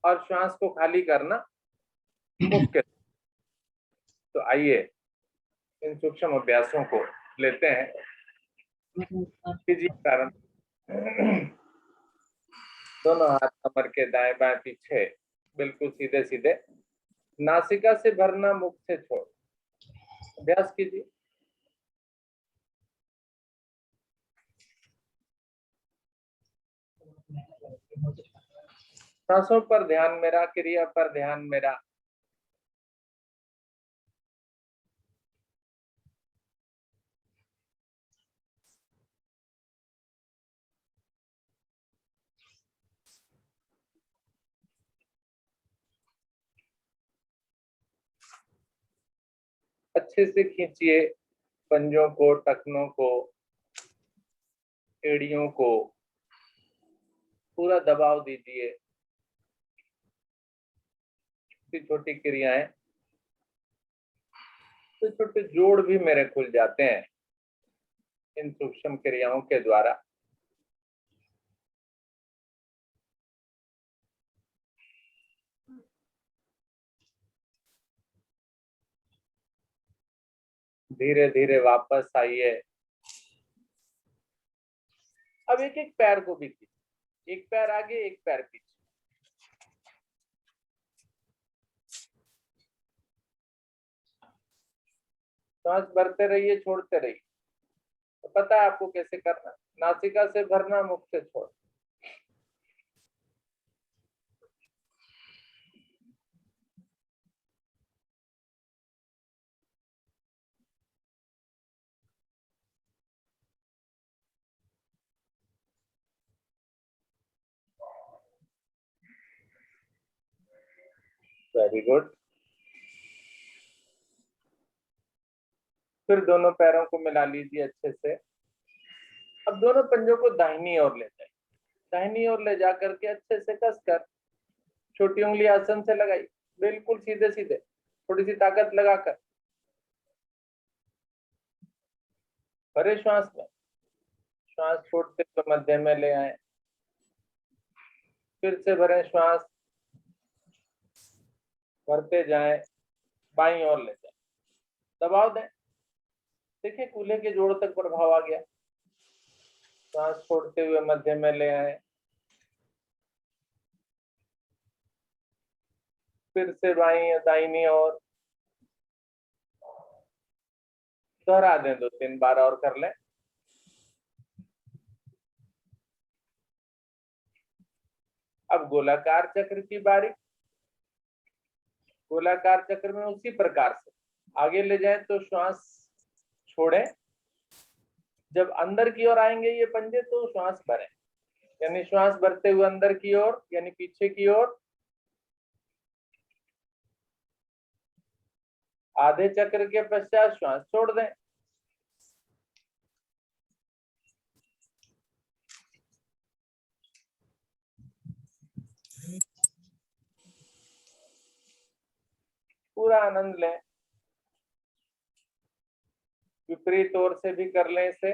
और श्वास को खाली करना मुख्य। तो आइए इन सूक्ष्म अभ्यासों को लेते हैं। कीजिए प्रारंभ। दोनों हाथ कमर के दाएं बाएं पीछे, बिल्कुल सीधे सीधे। नासिका से भरना, मुख से छोड़। अभ्यास कीजिए। सांसों पर ध्यान मेरा, क्रिया पर ध्यान मेरा। अच्छे से खींचिए पंजों को, टखनों को, एड़ियों को पूरा दबाव दीजिए। छोटी छोटी क्रियाएं, तो छोटे जोड़ भी मेरे खुल जाते हैं इन सूक्ष्म क्रियाओं के द्वारा। धीरे धीरे वापस आइए। अब एक एक पैर को भी खींचिए, एक पैर आगे, एक पैर पीछे। सांस भरते रहिए, छोड़ते रहिए। तो पता है आपको कैसे करना। नासिका से भरना, मुख से छोड़। Very good. फिर दोनों पैरों को मिला लीजिए अच्छे से। अब दोनों पंजों को दाहिनी ओर ले जाइए। दाहिनी ओर ले जाकर के अच्छे से कसकर छोटी उंगली आसन से लगाई, बिल्कुल सीधे सीधे, थोड़ी सी ताकत लगाकर। भरे श्वास में, श्वास छोड़ते हुए मध्य में ले आए। फिर से भरे श्वास, भरते जाएं, बाईं ओर ले जाएं, दबाव दें। देखिए कूल्हे के जोड़ तक प्रभाव आ गया। सांस छोड़ते हुए मध्य में ले आए। फिर से बाईं दाहिनी ओर, दोहरा दें, 2-3 बार और कर लें। अब गोलाकार चक्र की बारी। गोलाकार चक्र में उसी प्रकार से आगे ले जाएं तो श्वास छोड़ें। जब अंदर की ओर आएंगे ये पंजे तो श्वास भरें, यानी श्वास भरते हुए अंदर की ओर, यानी पीछे की ओर। आधे चक्र के पश्चात श्वास छोड़ दें। पूरा आनंद लें। विपरीत ओर से भी कर लें इसे।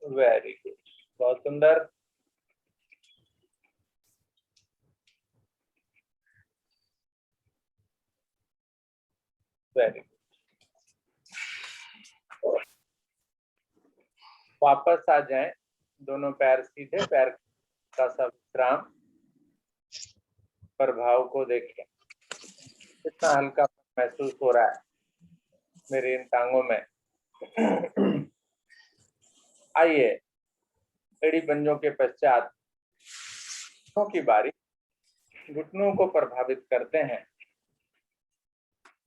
वेरी गुड, बहुत सुंदर। Very good. वापस आ जाएं, दोनों पैर सीधे, पैर का सब विश्राम। प्रभाव को देखें, कितना हल्का महसूस हो रहा है मेरी इन टांगों में। आइए एड़ी पंजों के पश्चात की बारी। घुटनों को प्रभावित करते हैं।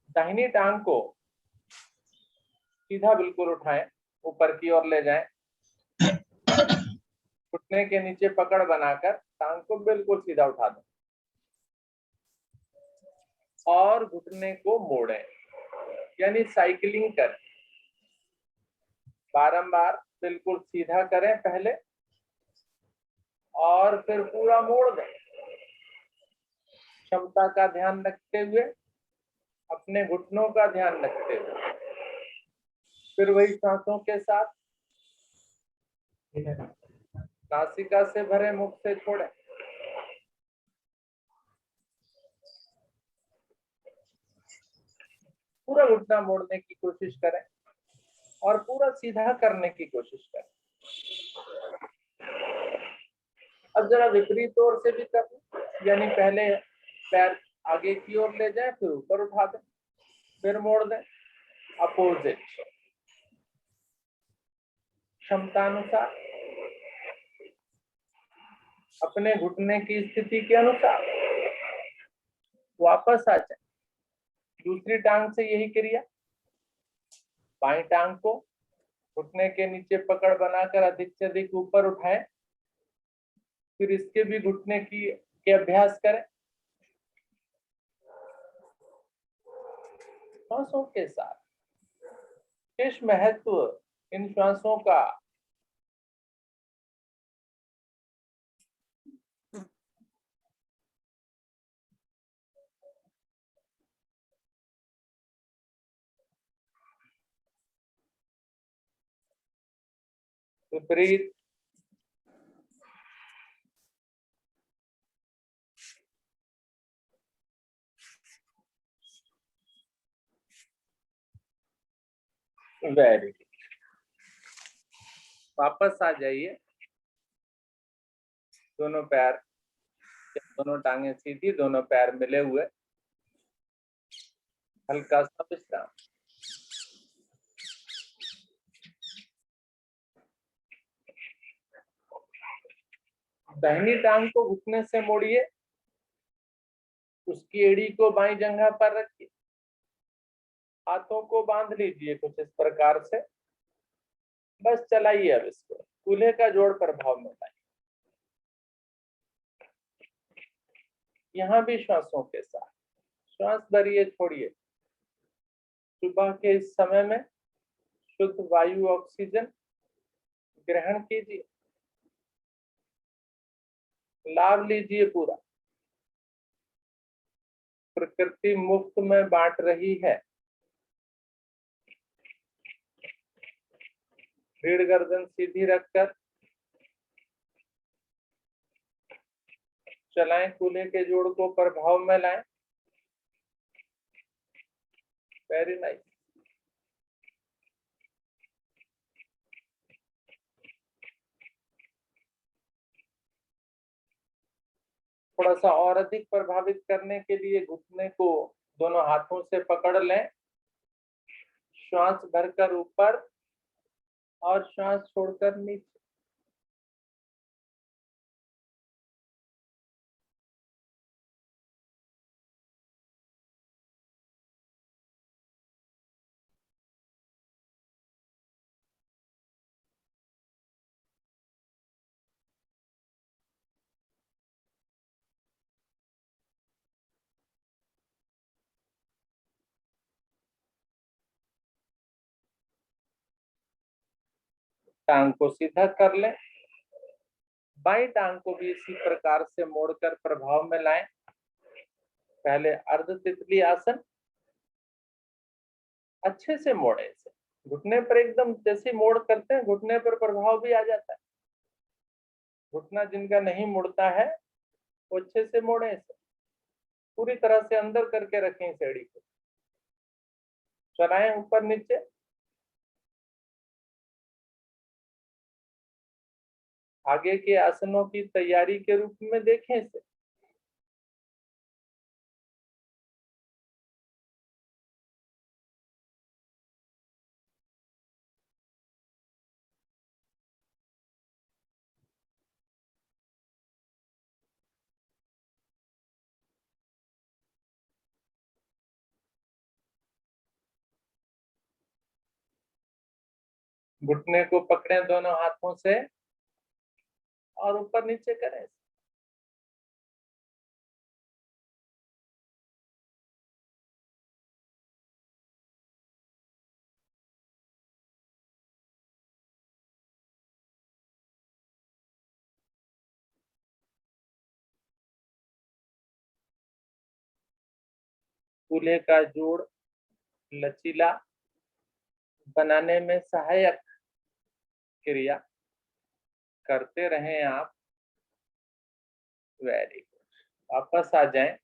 दाहिनी टांग को सीधा बिल्कुल उठाएं, ऊपर की ओर ले जाएं। घुटने के नीचे पकड़ बनाकर टांग को बिल्कुल सीधा उठा दें और घुटने को मोड़ें, यानी साइकिलिंग करें। बारंबार बिल्कुल सीधा करें पहले और फिर पूरा मोड़ दें। क्षमता का ध्यान रखते हुए, अपने घुटनों का ध्यान रखते हुए। फिर वही सांसों के साथ नासिका से भरे, मुख से छोड़े। पूरा घुटना मोड़ने की कोशिश करें और पूरा सीधा करने की कोशिश करें। अब जरा विपरीत ओर से भी करें, यानी पहले पैर आगे की ओर ले जाए, फिर ऊपर उठा दें, फिर मोड़ दें। अपोजिट, क्षमता अनुसार, अपने घुटने की स्थिति के अनुसार वापस आ जाए। दूसरी टांग से यही क्रिया, बाई टांग को घुटने के नीचे पकड़ बनाकर अधिक से अधिक ऊपर उठाएं, फिर इसके भी घुटने की के अभ्यास करें। श्वासों के साथ किस महत्व इन श्वासों का विपरीत, वेरी गुड। वापस आ जाइए, दोनों पैर, दोनों टांगे सीधी, दोनों पैर मिले हुए, हल्का सा विश्राम। दाहिनी टांग को घुटने से मोड़िए, उसकी एड़ी को बाईं जंघा पर रखिए, हाथों को बांध लीजिए कुछ इस प्रकार से। बस चलाइए अब इसको, कूल्हे का जोड़ प्रभाव में लाइए। यहाँ भी श्वासों के साथ श्वास भरिए, छोड़िए। सुबह के इस समय में शुद्ध वायु, ऑक्सीजन ग्रहण कीजिए, लाभ लीजिए पूरा। प्रकृति मुफ्त में बांट रही है। रीढ़ गर्दन सीधी रखकर चलाएं, कूल्हे के जोड़ को प्रभाव में लाएं। Very nice. थोड़ा सा और अधिक प्रभावित करने के लिए घुटने को दोनों हाथों से पकड़ लें, श्वास भरकर ऊपर और श्वास छोड़कर नीचे। टांग को सीधा कर लें, बाई टांग को भी इसी प्रकार से मोड़कर प्रभाव में लाएं। पहले अर्ध तितली आसन, अच्छे से मोड़े इसे। घुटने पर एकदम जैसे मोड़ करते हैं, घुटने पर प्रभाव भी आ जाता है। घुटना जिनका नहीं मुड़ता है वो अच्छे से मोड़े इसे, पूरी तरह से अंदर करके रखें इस एड़ी को। चलाएं ऊपर नीचे। आगे के आसनों की तैयारी के रूप में देखें इसे। घुटने को पकड़ें दोनों हाथों से और ऊपर नीचे करें। कूल्हे का जोड़ लचीला, बनाने में सहायक क्रिया करते रहें आप। Very good. वापस आ जाएं।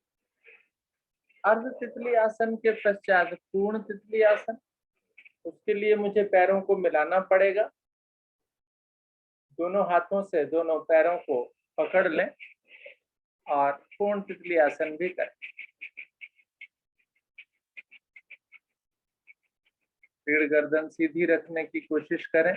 अर्ध तितली आसन के पश्चात पूर्ण तितली आसन। उसके लिए मुझे पैरों को मिलाना पड़ेगा। दोनों हाथों से दोनों पैरों को पकड़ लें और पूर्ण तितली आसन भी करें। रीढ़ गर्दन सीधी रखने की कोशिश करें।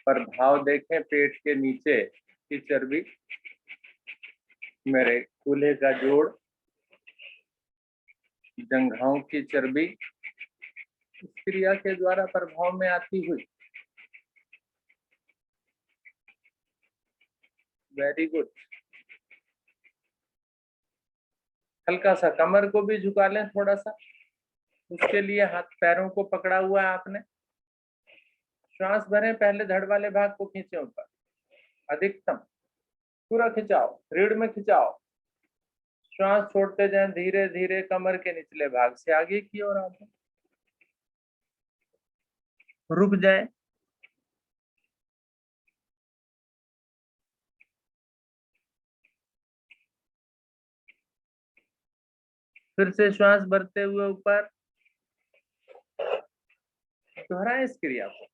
पर भाव देखें, पेट के नीचे की चर्बी, मेरे कूल्हे का जोड़, जंघाओं की चर्बी इस क्रिया के द्वारा प्रभाव में आती हुई। Very good. हल्का सा कमर को भी झुका लें थोड़ा सा। उसके लिए हाथ पैरों को पकड़ा हुआ है आपने। श्वास भरें, पहले धड़ वाले भाग को खींचे ऊपर, अधिकतम पूरा खिंचाओ, रीढ़ में खिंचाओ। श्वास छोड़ते जाएं धीरे धीरे, कमर के निचले भाग से आगे की ओर आते, रुक जाएं। फिर से श्वास भरते हुए ऊपर, दोहराएं इस क्रिया को।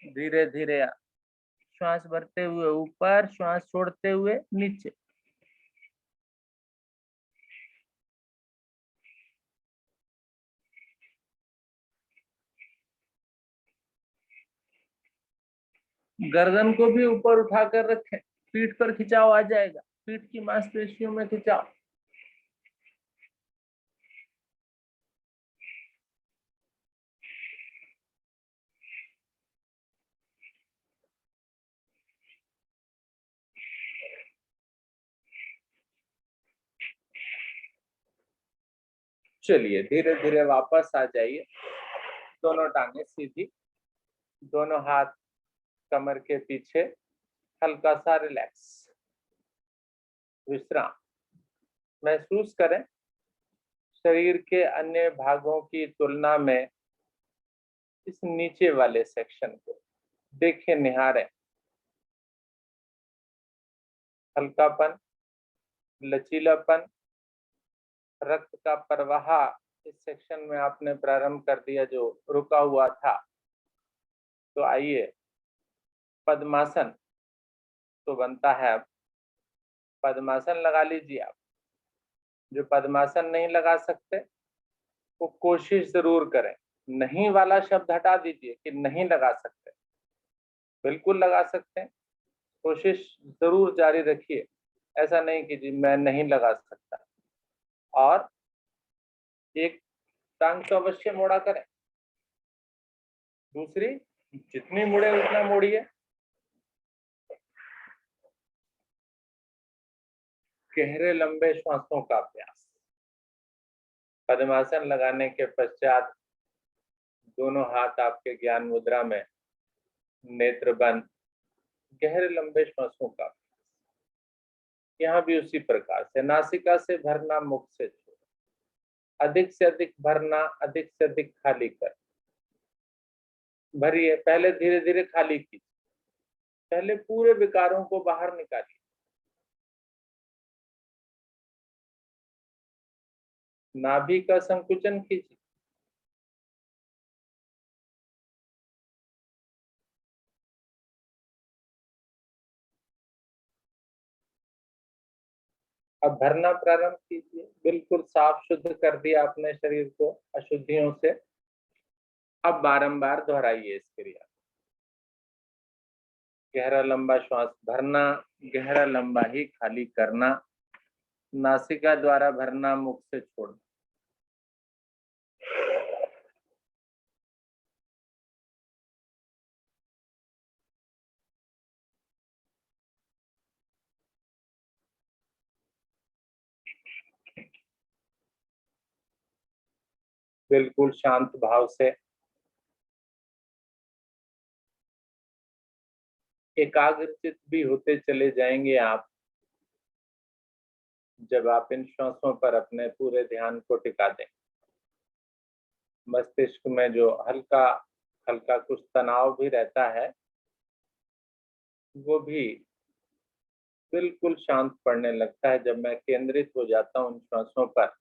धीरे धीरे श्वास भरते हुए ऊपर, श्वास छोड़ते हुए नीचे। गर्दन को भी ऊपर उठाकर रखें, पीठ पर खिंचाव आ जाएगा, पीठ की मांसपेशियों में खिंचाव। चलिए धीरे धीरे वापस आ जाइए। दोनों टांगे सीधी, दोनों हाथ कमर के पीछे, हल्का सा रिलैक्स, विश्राम। महसूस करें शरीर के अन्य भागों की तुलना में इस नीचे वाले सेक्शन को देखें, निहारें। हल्कापन, लचीलापन, रक्त का प्रवाह इस सेक्शन में आपने प्रारंभ कर दिया जो रुका हुआ था। तो आइए, पद्मासन तो बनता है, अब पद्मासन लगा लीजिए आप। जो पद्मासन नहीं लगा सकते वो कोशिश जरूर करें। नहीं वाला शब्द हटा दीजिए कि नहीं लगा सकते, बिल्कुल लगा सकते हैं। कोशिश जरूर जारी रखिए, ऐसा नहीं कि जी मैं नहीं लगा सकता। और एक टांग तो अवश्य मोड़ा करें, दूसरी जितनी मुड़े उतना मोड़िए। गहरे लंबे श्वासों का अभ्यास। पद्मासन लगाने के पश्चात दोनों हाथ आपके ज्ञान मुद्रा में, नेत्र बंद, गहरे लंबे श्वासों का। यहाँ भी उसी प्रकार से नासिका से भरना, मुख से छोड़ना, अधिक से अधिक भरना, अधिक से अधिक खाली कर। भरिए, पहले धीरे धीरे खाली कीजिए, पहले पूरे विकारों को बाहर निकालिए। नाभि का संकुचन कीजिए। अब भरना प्रारंभ कीजिए। बिल्कुल साफ शुद्ध कर दिया आपने शरीर को अशुद्धियों से। अब बारंबार दोहराइए इस क्रिया। गहरा लंबा श्वास भरना, गहरा लंबा ही खाली करना, नासिका द्वारा भरना, मुख से छोड़ना। बिल्कुल शांत भाव से एकाग्रचित भी होते चले जाएंगे आप, जब आप इन श्वासों पर अपने पूरे ध्यान को टिका दें। मस्तिष्क में जो हल्का हल्का कुछ तनाव भी रहता है, वो भी बिल्कुल शांत पड़ने लगता है जब मैं केंद्रित हो जाता हूं उन श्वासों पर।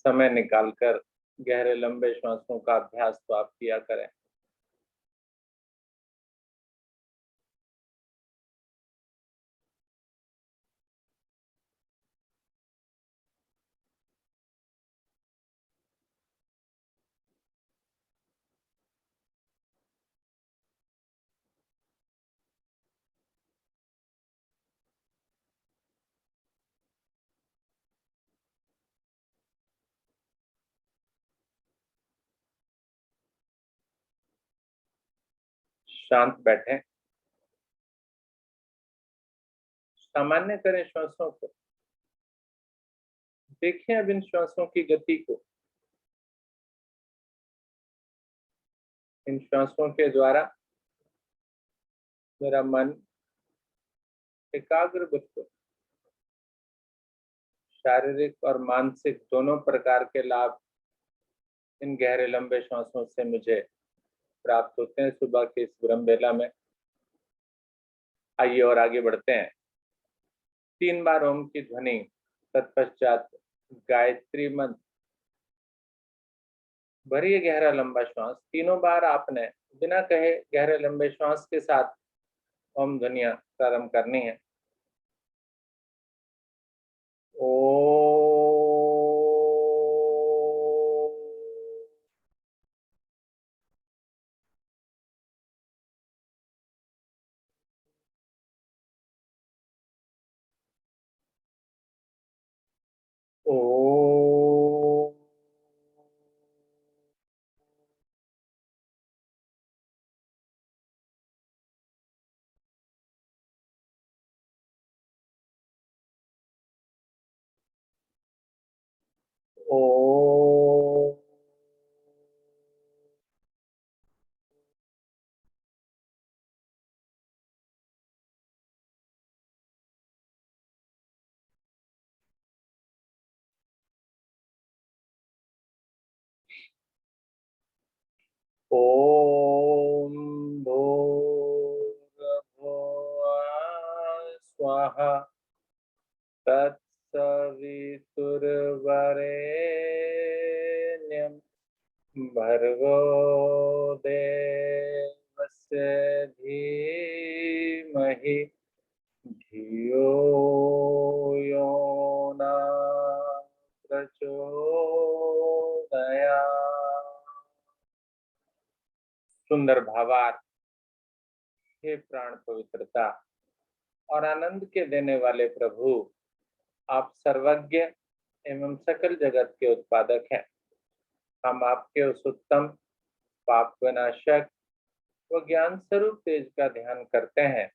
समय निकालकर गहरे लंबे श्वासों का अभ्यास तो आप किया करें। शांत बैठें, सामान्य करें श्वासों को। देखें अब इन श्वासों की गति को। इन श्वासों के द्वारा मेरा मन एकाग्र बिल्कुल, शारीरिक और मानसिक दोनों प्रकार के लाभ इन गहरे लंबे श्वासों से मुझे प्राप्त होते हैं सुबह के इस ब्रह्म बेला में। आइए और आगे बढ़ते हैं। 3 बार ओम की ध्वनि, तत्पश्चात गायत्री मंत्र, भरिए गहरा लंबा श्वास। तीनों बार आपने बिना कहे गहरे लंबे श्वास के साथ ओम ध्वनिया प्रारंभ करनी है। ओ ओ ओ ओम भूर्भुवः स्वाहा तत्सवितुर्वरेण्यं भर्गो देवस्य धीमहि धियो यो न प्रचोदयात्। सुंदर भावार्थ। हे प्राण पवित्रता और आनंद के देने वाले प्रभु, आप सर्वज्ञ एवं सकल जगत के उत्पादक हैं। हम आपके उस उत्तम पाप विनाशक व ज्ञान स्वरूप तेज का ध्यान करते हैं,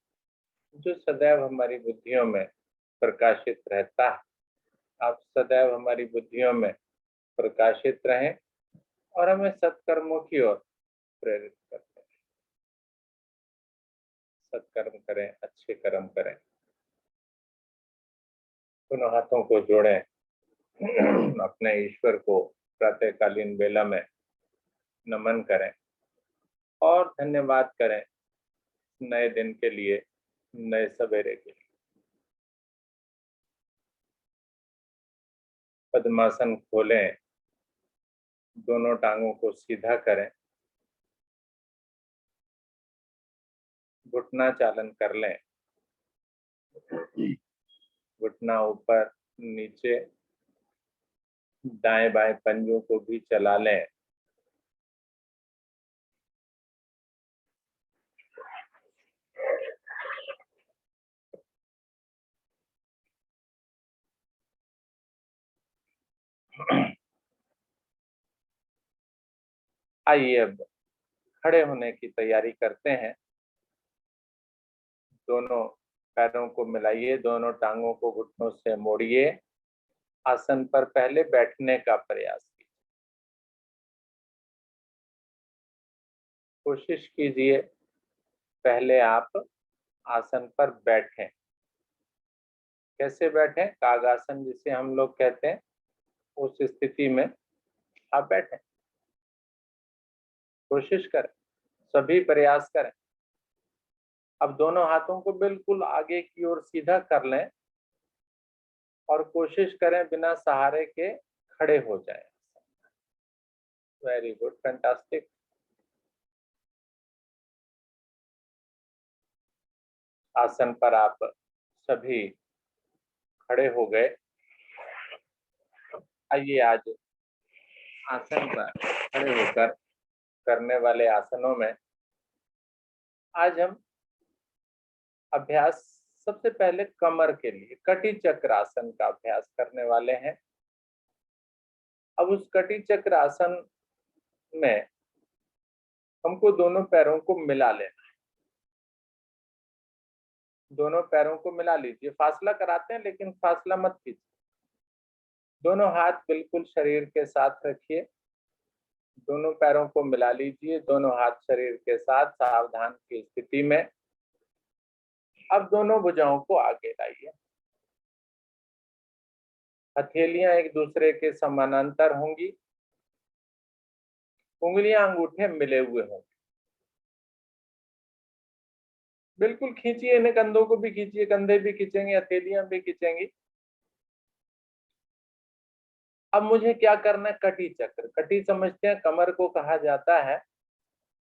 जो सदैव हमारी बुद्धियों में प्रकाशित रहता है। आप सदैव हमारी बुद्धियों में प्रकाशित रहें और हमें सत्कर्मों की ओर प्रेरित करते हैं। सत्कर्म करें, अच्छे कर्म करें। दोनों हाथों को जोड़ें, अपने ईश्वर को प्रातःकालीन बेला में नमन करें और धन्यवाद करें नए दिन के लिए, नए सवेरे के लिए। पद्मासन खोलें, दोनों टांगों को सीधा करें, घुटना चालन कर लें। घुटना ऊपर नीचे, दाएं बाएं पंजों को भी चला लें। आइए अब खड़े होने की तैयारी करते हैं। दोनों पैरों को मिलाइए, दोनों टांगों को घुटनों से मोड़िए। आसन पर पहले बैठने का प्रयास कीजिए। कोशिश कीजिए पहले आप आसन पर बैठें। कैसे बैठें? कागासन जिसे हम लोग कहते हैं, उस स्थिति में आप बैठें। कोशिश करें, सभी प्रयास करें। अब दोनों हाथों को बिल्कुल आगे की ओर सीधा कर लें और कोशिश करें बिना सहारे के खड़े हो जाएं। Very good, fantastic. आसन पर आप सभी खड़े हो गए। आइए आज आसन पर खड़े होकर करने वाले आसनों में आज हम अभ्यास सबसे पहले कमर के लिए कटी चक्र आसन का अभ्यास करने वाले हैं। अब उस कटी चक्र आसन में हमको दोनों पैरों को मिला लेना है। दोनों पैरों को मिला लीजिए। फासला कराते हैं लेकिन फासला मत कीजिए। दोनों हाथ बिल्कुल शरीर के साथ रखिए। दोनों पैरों को मिला लीजिए, दोनों हाथ शरीर के साथ सावधान की स्थिति में। अब दोनों भुजाओं को आगे लाइए। हथेलियां एक दूसरे के समानांतर होंगी। उंगलियां अंगूठे मिले हुए होंगे। बिल्कुल खींचिए, इन्हें कंधों को भी खींचिए, कंधे भी खींचेंगे, हथेलियां भी खींचेंगी। अब मुझे क्या करना है? कटी चक्र। कटी समझते हैं, कमर को कहा जाता है।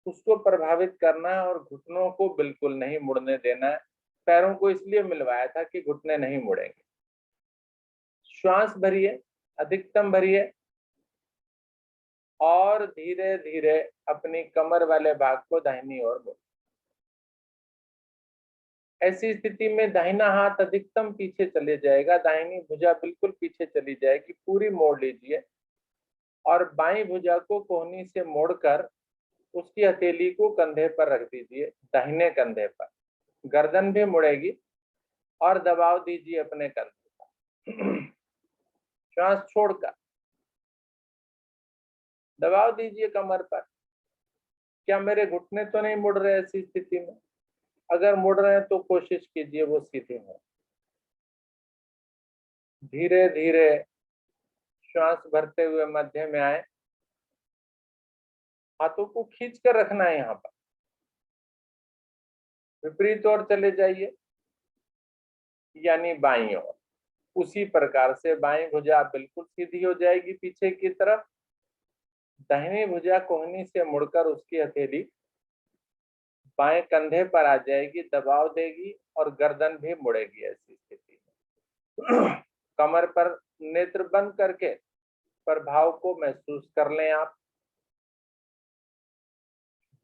उसको प्रभावित करना है और घुटनों को बिल्कुल नहीं मुड़ने देना है। पैरों को इसलिए मिलवाया था कि घुटने नहीं मुड़ेंगे। श्वास भरिए, अधिकतम भरिए और धीरे धीरे अपनी कमर वाले भाग को दाहिनी ओर मोड़। ऐसी स्थिति में दाहिना हाथ अधिकतम पीछे चले जाएगा, दाहिनी भुजा बिल्कुल पीछे चली जाएगी। पूरी मोड़ लीजिए और बाईं भुजा को कोहनी से मोड़कर उसकी हथेली को कंधे पर रख दीजिए, दाहिने कंधे पर। गर्दन भी मुड़ेगी और दबाव दीजिए अपने कंधे पर। श्वास छोड़कर दबाव दीजिए कमर पर। क्या मेरे घुटने तो नहीं मुड़ रहे ऐसी स्थिति में? अगर मुड़ रहे हैं तो कोशिश कीजिए वो सीधे हो। धीरे धीरे श्वास भरते हुए मध्य में आए। हाथों को खींच कर रखना है यहाँ पर। विपरीत ओर चले जाइए, यानी बाईं ओर। उसी प्रकार से बाईं भुजा बिल्कुल सीधी हो जाएगी पीछे की तरफ। दाहिनी भुजा कोहनी से मुड़कर उसकी हथेली बाएं कंधे पर आ जाएगी, दबाव देगी और गर्दन भी मुड़ेगी। ऐसी स्थिति में कमर पर नेत्र बंद करके प्रभाव को महसूस कर लें आप।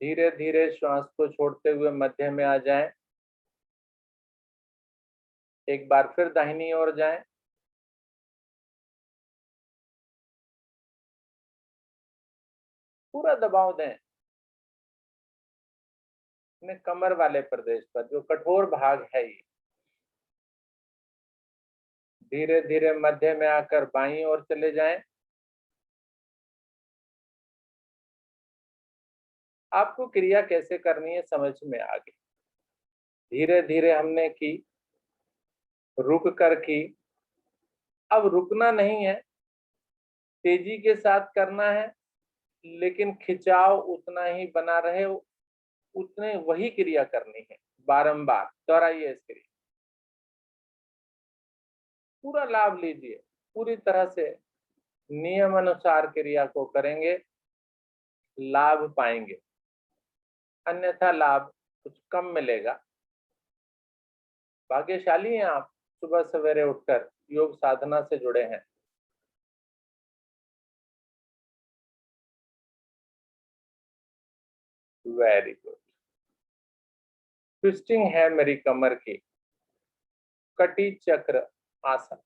धीरे धीरे श्वास को छोड़ते हुए मध्य में आ जाएं। एक बार फिर दाहिनी ओर जाएं। पूरा दबाव दें अपने कमर वाले प्रदेश पर, जो कठोर भाग है ये। धीरे धीरे मध्य में आकर बाईं ओर चले जाएं। आपको क्रिया कैसे करनी है समझ में आ गई। धीरे धीरे हमने की, रुक कर की। अब रुकना नहीं है, तेजी के साथ करना है, लेकिन खिंचाव उतना ही बना रहे, उतने वही क्रिया करनी है। बारंबार दोहराइए इस क्रिया। पूरा लाभ लीजिए, पूरी तरह से नियम अनुसार क्रिया को करेंगे, लाभ पाएंगे। अन्यथा लाभ कुछ कम मिलेगा। भाग्यशाली हैं आप, सुबह सवेरे उठकर योग साधना से जुड़े हैं। Very good. ट्विस्टिंग है मेरी कमर की। कटी चक्र आसन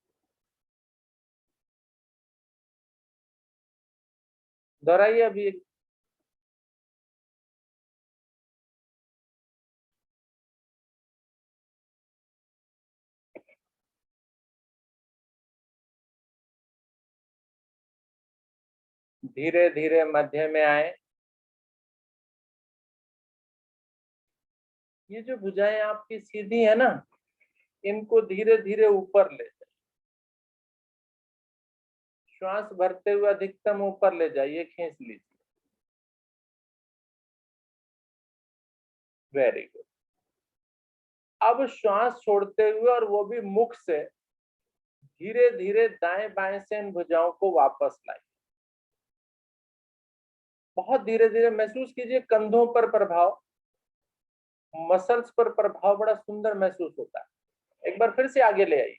दोहराइए अभी धीरे धीरे मध्य में आए। ये जो भुजाएं आपकी सीधी है ना, इनको धीरे धीरे ऊपर ले जाइए। श्वास भरते हुए अधिकतम ऊपर ले जाइए, खींच लीजिए। Very good. अब श्वास छोड़ते हुए, और वो भी मुख से, धीरे धीरे दाएं बाएं से इन भुजाओं को वापस लाइए। बहुत धीरे धीरे महसूस कीजिए कंधों पर प्रभाव, मसल्स पर प्रभाव बड़ा सुंदर महसूस होता है। एक बार फिर से आगे ले आइए,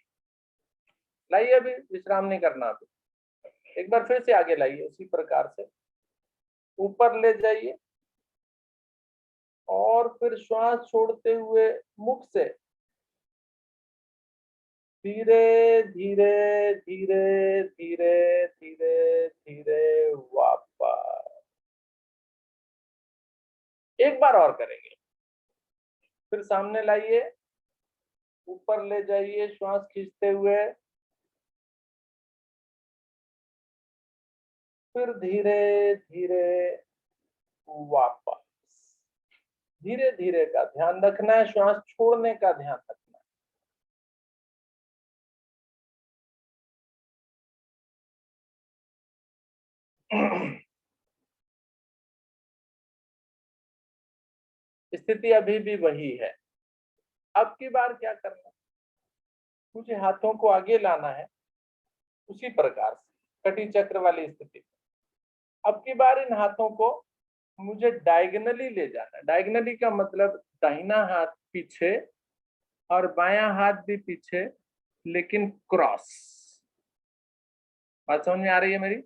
लाइए, अभी विश्राम नहीं करना। अभी एक बार फिर से आगे लाइए, उसी प्रकार से ऊपर ले जाइए, और फिर श्वास छोड़ते हुए मुख से धीरे धीरे धीरे धीरे धीरे धीरे वापस। एक बार और करेंगे। फिर सामने लाइए, ऊपर ले जाइए श्वास खींचते हुए, फिर धीरे धीरे वापस। धीरे धीरे का ध्यान रखना है, श्वास छोड़ने का ध्यान रखना है। स्थिति अभी भी वही है। अब की बार क्या करना है, मुझे हाथों को आगे लाना है, उसी प्रकार से कटी चक्र वाली स्थिति। अब की बार इन हाथों को मुझे डायगनली ले जाना है। डायगनली का मतलब दाहिना हाथ पीछे और बायां हाथ भी पीछे, लेकिन क्रॉस। बात समझ में आ रही है मेरी?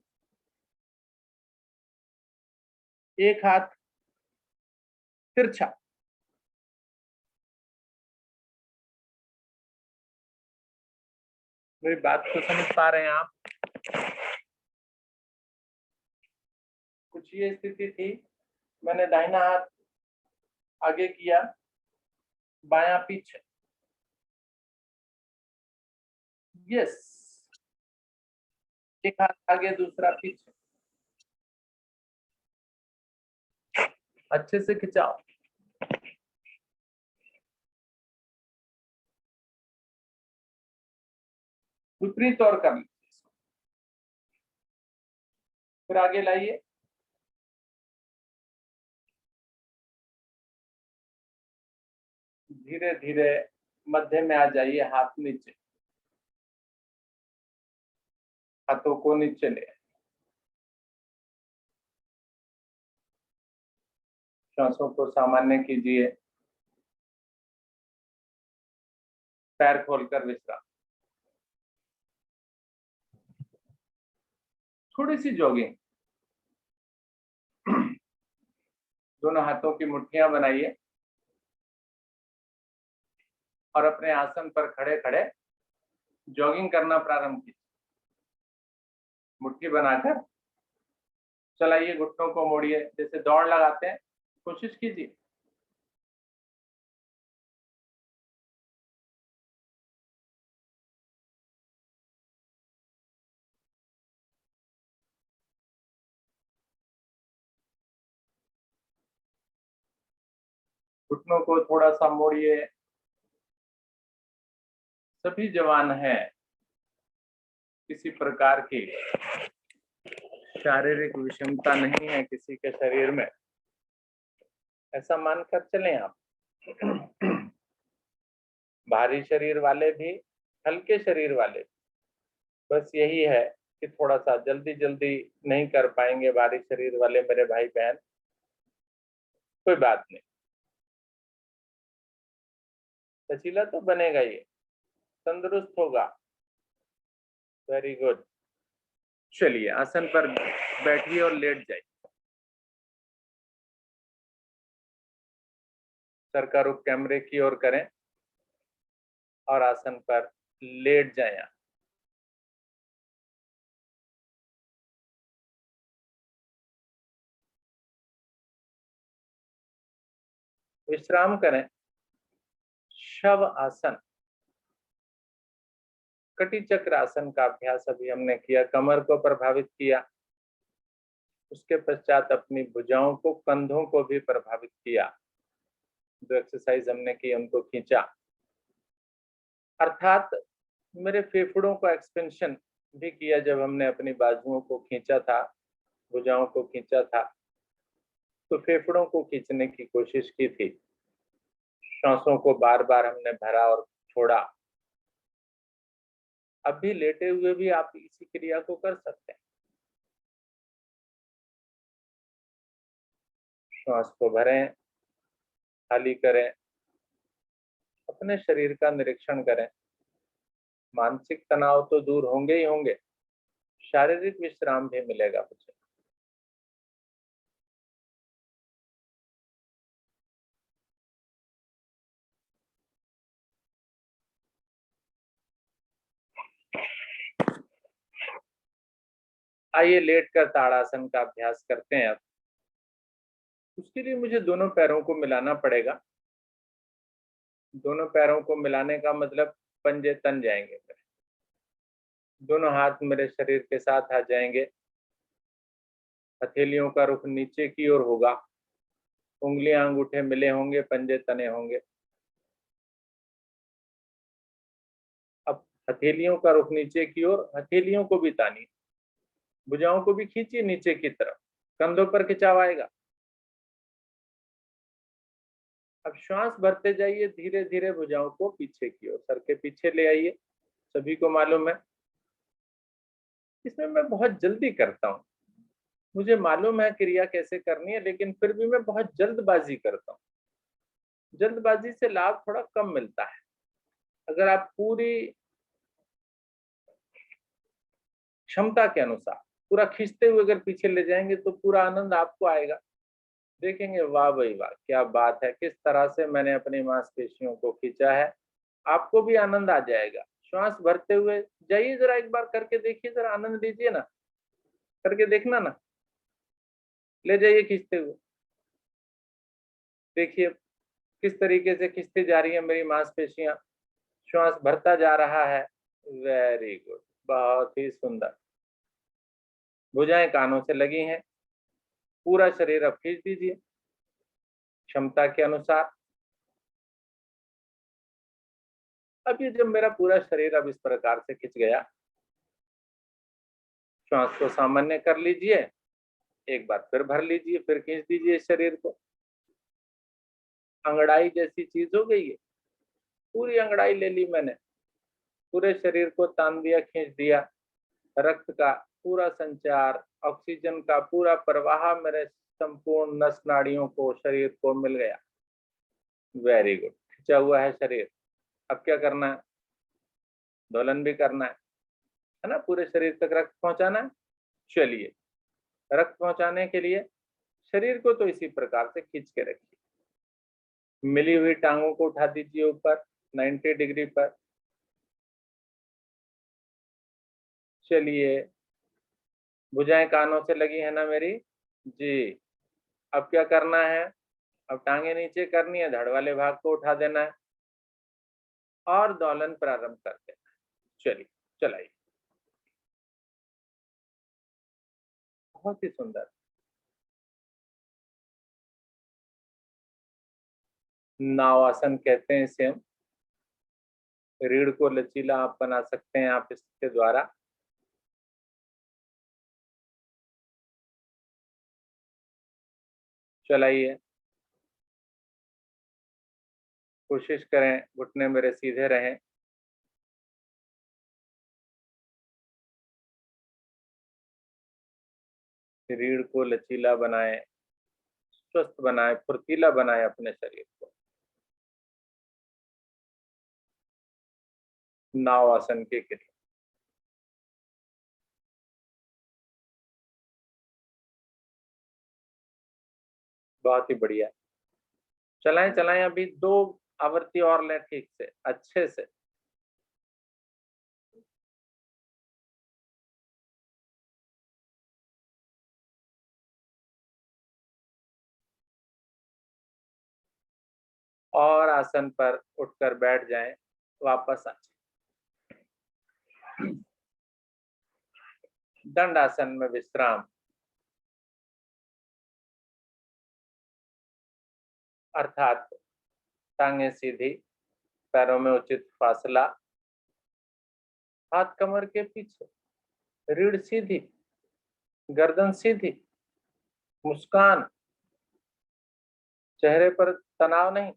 एक हाथ तिरछा, मेरी बात को समझ पा रहे हैं आप? कुछ ये स्थिति थी, मैंने दाहिना हाथ आगे किया, बायां पीछे। यस, एक हाथ आगे दूसरा पीछे। अच्छे से खिंचाओ। विपरीत और कर लीजिए। फिर आगे लाइए, धीरे धीरे मध्य में आ जाइए, हाथ नीचे, हाथों को नीचे ले। श्वासों को सामान्य कीजिए, पैर खोलकर विश्राम। थोड़ी सी जॉगिंग। दोनों हाथों की मुट्ठियां बनाइए और अपने आसन पर खड़े खड़े जॉगिंग करना प्रारंभ कीजिए। मुट्ठी बनाकर चलाइए, घुटनों को मोड़िए, जैसे दौड़ लगाते हैं, कोशिश कीजिए। घुटनों को थोड़ा सा मोड़िए। सभी जवान हैं, किसी प्रकार की शारीरिक विषमता नहीं है किसी के शरीर में, ऐसा मानकर चलें आप। भारी शरीर वाले भी, हल्के शरीर वाले भी, बस यही है कि थोड़ा सा जल्दी जल्दी नहीं कर पाएंगे भारी शरीर वाले मेरे भाई बहन, कोई बात नहीं, लचीला तो बनेगा, ये तंदुरुस्त होगा। Very good. चलिए आसन पर बैठिए और लेट जाइए। सर का रुख कैमरे की ओर करें और आसन पर लेट जाएं। विश्राम करें। शव आसन, कटी चक्र आसन का अभ्यास अभी हमने किया, कमर को प्रभावित किया, उसके पश्चात अपनी भुजाओं को, कंधों को भी प्रभावित किया। जो एक्सरसाइज हमने की उनको खींचा, अर्थात मेरे फेफड़ों का एक्सपेंशन भी किया। जब हमने अपनी बाजुओं को खींचा था, भुजाओं को खींचा था, तो फेफड़ों को खींचने की कोशिश की थी। सांसों को बार बार हमने भरा और छोड़ा। अब भी लेटे हुए भी आप इसी क्रिया को कर सकते हैं। श्वास को भरें, खाली करें, अपने शरीर का निरीक्षण करें। मानसिक तनाव तो दूर होंगे ही होंगे, शारीरिक विश्राम भी मिलेगा मुझे। आइए लेटकर ताड़ासन का अभ्यास करते हैं। अब उसके लिए मुझे दोनों पैरों को मिलाना पड़ेगा। दोनों पैरों को मिलाने का मतलब पंजे तन जाएंगे मेरे। दोनों हाथ मेरे शरीर के साथ आ जाएंगे। हथेलियों का रुख नीचे की ओर होगा। उंगलियां अंगूठे मिले होंगे, पंजे तने होंगे। अब हथेलियों का रुख नीचे की ओर, हथेलियों को भी तानिए, भुजाओं को भी खींचिए नीचे की तरफ, कंधों पर खिंचाव आएगा। अब श्वास भरते जाइए, धीरे धीरे भुजाओं को पीछे की ओर, सर के पीछे ले आइए। सभी को मालूम है इसमें मैं बहुत जल्दी करता हूँ। मुझे मालूम है क्रिया कैसे करनी है, लेकिन फिर भी मैं बहुत जल्दबाजी करता हूँ। जल्दबाजी से लाभ थोड़ा कम मिलता है। अगर आप पूरी क्षमता के अनुसार पूरा खींचते हुए अगर पीछे ले जाएंगे तो पूरा आनंद आपको आएगा। देखेंगे वाह भाई वाह, क्या बात है, किस तरह से मैंने अपनी मांसपेशियों को खींचा है। आपको भी आनंद आ जाएगा। श्वास भरते हुए जाइए, जरा एक बार करके देखिए, जरा आनंद लीजिए ना, करके देखना ना। ले जाइए खींचते हुए, देखिए किस तरीके से खींचती जा रही है मेरी मांसपेशियां। श्वास भरता जा रहा है। वेरी गुड, बहुत ही सुंदर। भुजाएं कानों से लगी हैं। पूरा शरीर अब खींच दीजिए क्षमता के अनुसार। अब ये जब मेरा पूरा शरीर अब इस प्रकार से खिंच गया, श्वास को सामान्य कर लीजिए। एक बार फिर भर लीजिए, फिर खींच दीजिए शरीर को। अंगड़ाई जैसी चीज हो गई है। पूरी अंगड़ाई ले ली मैंने, पूरे शरीर को तान दिया, खींच दिया। रक्त का पूरा संचार, ऑक्सीजन का पूरा प्रवाह मेरे संपूर्ण नस नाड़ियों को, शरीर को मिल गया। वेरी गुड, खिंचा हुआ है शरीर। अब क्या करना है? दोलन भी करना है ना? पूरे शरीर तक रक्त पहुंचाना है। चलिए, रक्त पहुंचाने के लिए शरीर को तो इसी प्रकार से खींच के रखिए। मिली हुई टांगों को उठा दीजिए ऊपर 90 डिग्री पर। चलिए, भुजाएं कानों से लगी है ना मेरी जी। अब क्या करना है? अब टांगे नीचे करनी है, धड़ वाले भाग को उठा देना है और दोलन प्रारंभ कर देना है। चलिए, चलाइए। बहुत ही सुंदर। नाव आसन कहते हैं इसे हम। रीढ़ को लचीला आप बना सकते हैं आप इसके द्वारा। चलाइए, कोशिश करें घुटने मेरे सीधे रहें। रीढ़ को लचीला बनाएं, स्वस्थ बनाएं, फुर्तीला बनाएं अपने शरीर को। नाव आसन के क्रिया बहुत ही बढ़िया। चलाएं चलाएं, अभी 2 आवृत्ति और लें ठीक से, अच्छे से। और आसन पर उठकर बैठ जाएं, वापस आ जाएं। दंड आसन में विश्राम। अर्थात टांगे सीधी, पैरों में उचित फासला, हाथ कमर के पीछे, रीढ़ सीधी, गर्दन सीधी, मुस्कान, चेहरे पर तनाव नहीं,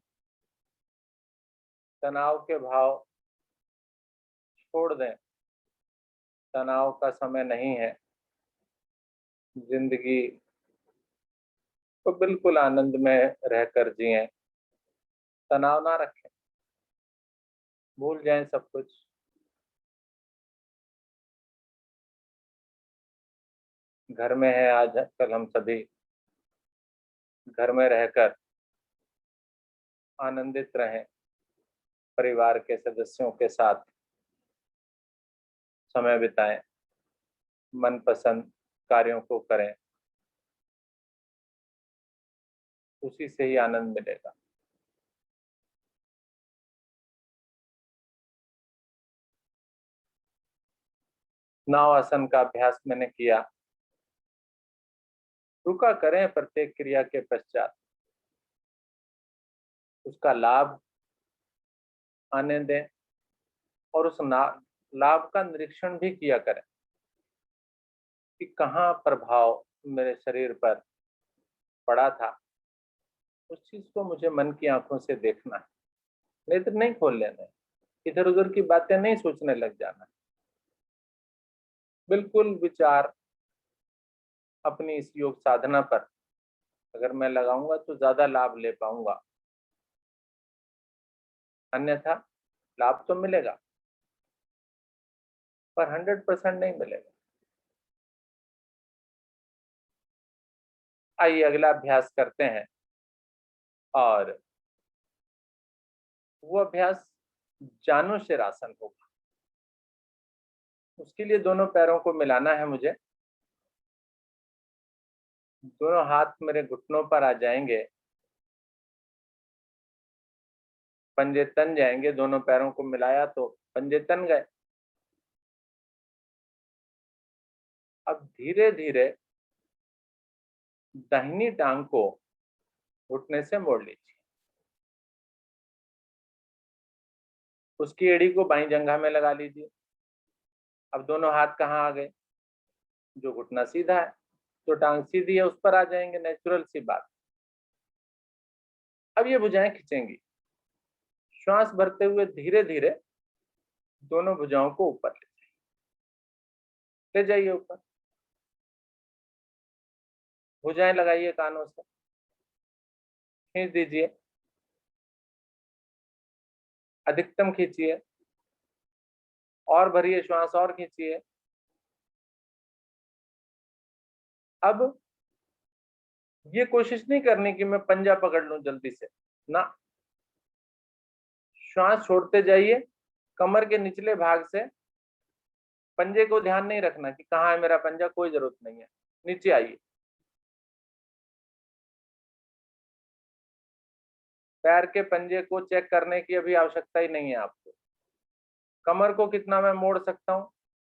तनाव के भाव छोड़ दें, तनाव का समय नहीं है, जिंदगी को बिल्कुल आनंद में रहकर जिएं, तनाव ना रखें, भूल जाएं सब कुछ। घर में है आज कल हम सभी, घर में रहकर आनंदित रहें, परिवार के सदस्यों के साथ समय बिताएं, मनपसंद कार्यों को करें, उसी से ही आनंद मिलेगा। नाव आसन का अभ्यास मैंने किया, रुका करें प्रत्येक क्रिया के पश्चात, उसका लाभ आने दें और उस लाभ का निरीक्षण भी किया करें कि कहाँ प्रभाव मेरे शरीर पर पड़ा था। उस चीज को मुझे मन की आंखों से देखना है, नेत्र नहीं खोल लेना, इधर उधर की बातें नहीं सोचने लग जाना, बिल्कुल विचार अपनी इस योग साधना पर अगर मैं लगाऊंगा तो ज्यादा लाभ ले पाऊंगा, अन्यथा लाभ तो मिलेगा पर 100% नहीं मिलेगा। आइए अगला अभ्यास करते हैं, और वो अभ्यास जानुशिर आसन होगा। उसके लिए दोनों पैरों को मिलाना है मुझे, दोनों हाथ मेरे घुटनों पर आ जाएंगे, पंजे तन जाएंगे, दोनों पैरों को मिलाया तो पंजे तन गए। अब धीरे धीरे दाहिनी टांग को घुटने से मोड़ लीजिए, उसकी एड़ी को बाईं जंघा में लगा लीजिए। अब दोनों हाथ कहाँ आ गए, जो घुटना सीधा है तो टांग सीधी है, उस पर आ जाएंगे, नेचुरल सी बात। अब ये भुजाएं खींचेंगी, श्वास भरते हुए धीरे धीरे दोनों भुजाओं को ऊपर ले जाइए, ऊपर भुजाएं लगाइए, कानों से खींच दीजिए, अधिकतम खींचिए, और भरिए श्वास, और खींचिए। अब ये कोशिश नहीं करनी कि मैं पंजा पकड़ लूं जल्दी से ना, श्वास छोड़ते जाइए, कमर के निचले भाग से पंजे को ध्यान नहीं रखना कि कहाँ है मेरा पंजा, कोई जरूरत नहीं है, नीचे आइए। पैर के पंजे को चेक करने की अभी आवश्यकता ही नहीं है आपको, कमर को कितना मैं मोड़ सकता हूँ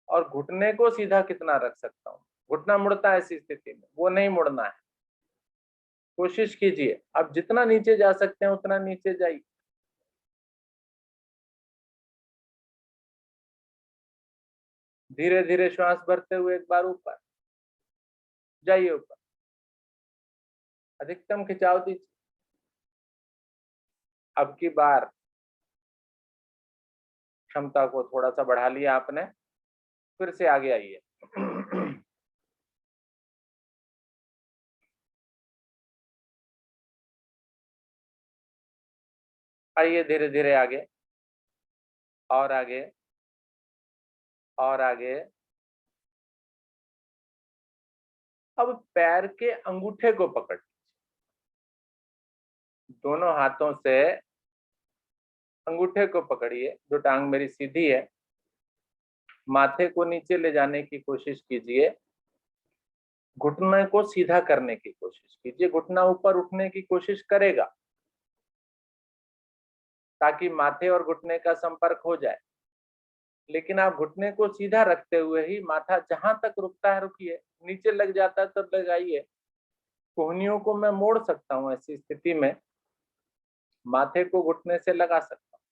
और घुटने को सीधा कितना रख सकता हूँ। घुटना मुड़ता है ऐसी स्थिति में, वो नहीं मुड़ना है, कोशिश कीजिए। अब जितना नीचे जा सकते हैं उतना नीचे जाइए, धीरे धीरे श्वास भरते हुए एक बार ऊपर जाइए, ऊपर अधिकतम खिंचाव दीजिए। अब की बार क्षमता को थोड़ा सा बढ़ा लिया आपने, फिर से आगे आइए। आइए धीरे धीरे आगे, और आगे, और आगे। अब पैर के अंगूठे को पकड़, दोनों हाथों से अंगूठे को पकड़िए, जो टांग मेरी सीधी है, माथे को नीचे ले जाने की कोशिश कीजिए, घुटने को सीधा करने की कोशिश कीजिए। घुटना ऊपर उठने की कोशिश करेगा ताकि माथे और घुटने का संपर्क हो जाए, लेकिन आप घुटने को सीधा रखते हुए ही माथा जहां तक रुकता है रुकिए, नीचे लग जाता है तब लगाइए। कोहनियों को मैं मोड़ सकता हूं ऐसी स्थिति में, माथे को घुटने से लगा सकता हूं।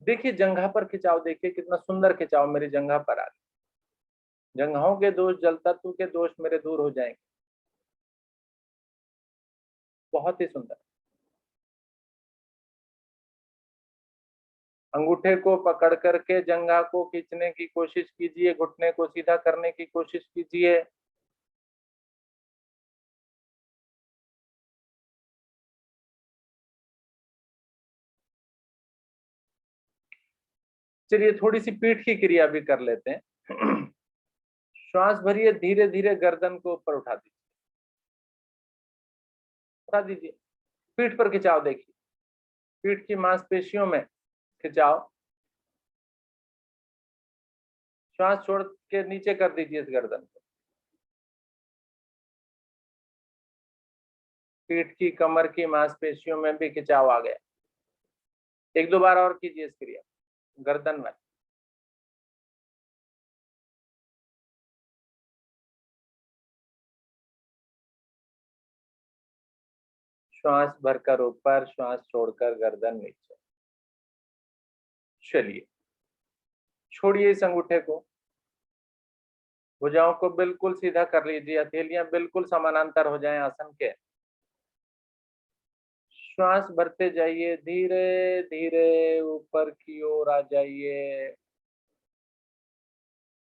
देखिए जंघा पर खिंचाव, देखिए कितना सुंदर खिंचाव मेरी जंघा पर आ गया। जंघाओं के दोष, जल तत्व के दोष मेरे दूर हो जाएंगे। बहुत ही सुंदर। अंगूठे को पकड़ करके जंघा को खींचने की कोशिश कीजिए, घुटने को सीधा करने की कोशिश कीजिए। चलिए थोड़ी सी पीठ की क्रिया भी कर लेते हैं। श्वास भरिए, धीरे धीरे गर्दन को ऊपर उठा दीजिए, उठा दीजिए। पीठ पर खिंचाव देखिए, पीठ की मांसपेशियों में खिंचाव। श्वास छोड़ के नीचे कर दीजिए इस गर्दन को। पीठ की, कमर की मांसपेशियों में भी खिंचाव आ गया। एक दो बार और कीजिए इस क्रिया गर्दन में। श्वास भरकर ऊपर, श्वास छोड़कर गर्दन नीचे। चलिए छोड़िए इस अंगूठे को, भुजाओं को बिल्कुल सीधा कर लीजिए, हथेलियां बिल्कुल समानांतर हो जाएं आसन के। श्वास भरते जाइए, धीरे धीरे ऊपर की ओर आ जाइए।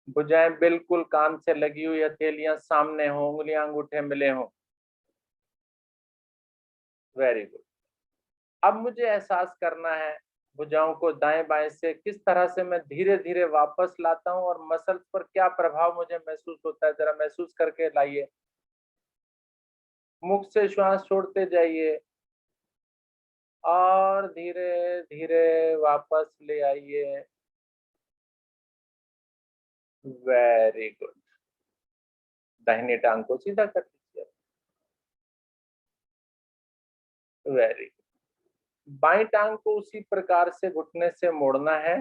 भुजाएं बिल्कुल कान से लगी हुई, हथेलियां सामने हो, उंगलियां अंगूठे मिले हो। Very good. अब मुझे एहसास करना है भुजाओं को दाएं बाएं से किस तरह से मैं धीरे धीरे वापस लाता हूं और मसल्स पर क्या प्रभाव मुझे महसूस होता है, जरा महसूस करके लाइए। मुख से श्वास छोड़ते जाइए और धीरे धीरे वापस ले आइए। Very good. दाहिनी टांग को सीधा कर दीजिए। Very good. बाईं टांग को उसी प्रकार से घुटने से मोड़ना है,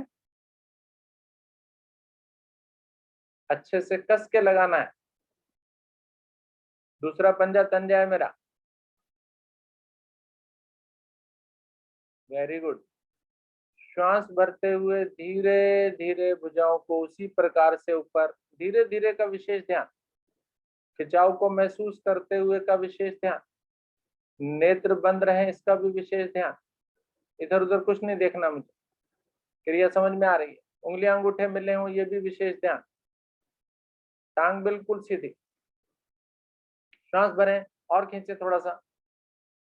अच्छे से कस के लगाना है। दूसरा पंजा तन जाए मेरा। Very good. श्वास भरते हुए धीरे धीरे भुजाओं को उसी प्रकार से ऊपर, धीरे धीरे का विशेष ध्यान, खिंचाव को महसूस करते हुए का विशेष ध्यान, नेत्र बंद रहे इसका भी विशेष ध्यान। इधर उधर कुछ नहीं देखना मुझे, क्रिया समझ में आ रही है। उंगलियां अंगूठे मिले हों ये भी विशेष ध्यान। टांग बिल्कुल सीधी। श्वास भरें और खींचे, थोड़ा सा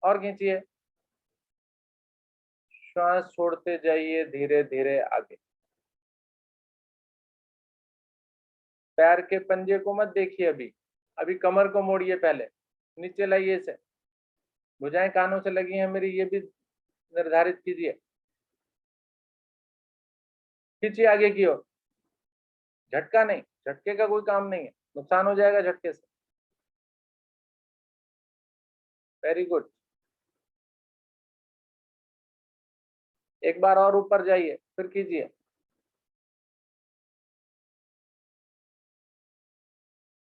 और खींचिए। श्वास छोड़ते जाइए धीरे धीरे आगे। पैर के पंजे को मत देखिए, अभी अभी कमर को मोड़िए, पहले नीचे लाइए इसे। भुजाएं कानों से लगी हैं मेरी, ये भी निर्धारित कीजिए। खींचिए आगे की ओर। झटका नहीं, झटके का कोई काम नहीं है, नुकसान हो जाएगा झटके से। Very good. एक बार और ऊपर जाइए, फिर कीजिए,